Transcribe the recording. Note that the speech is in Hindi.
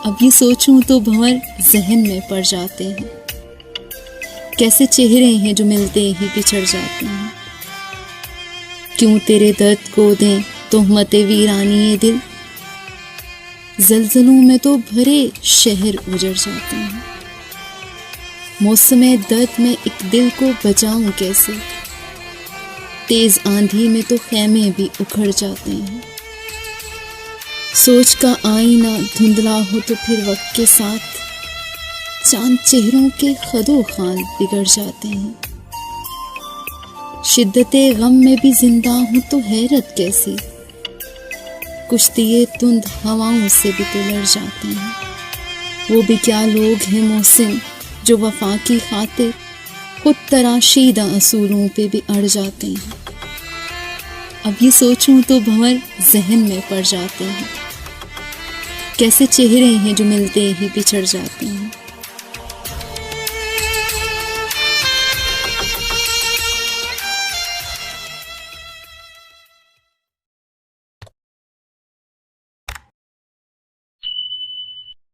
अब ये सोचूं तो भंवर जहन में पड़ जाते हैं। कैसे चेहरे हैं जो मिलते ही बिछड़ जाते हैं। क्यों तेरे दर्द को दें तोहमते वीरानी ये दिल, ज़लज़लों में तो भरे शहर उजड़ जाते हैं। मौसमे दर्द में एक दिल को बचाऊं कैसे, तेज आंधी में तो खेमे भी उखड़ जाते हैं। सोच का आईना धुंधला हो तो फिर वक्त के साथ चांद चेहरों के खदो खान बिगड़ जाते हैं। शिद्दते गम में भी जिंदा हूं तो हैरत कैसी, कुश्तिये तुंद हवाओं से भी तो लड़ जाते हैं। वो भी क्या लोग हैं मोहसिन जो वफा की खातिर खुद तराशीदा असूलों पे भी अड़ जाते हैं। अब ये सोचूं तो भंवर जहन में पड़ जाते हैं। कैसे चेहरे हैं जो मिलते ही बिछड़ जाते हैं।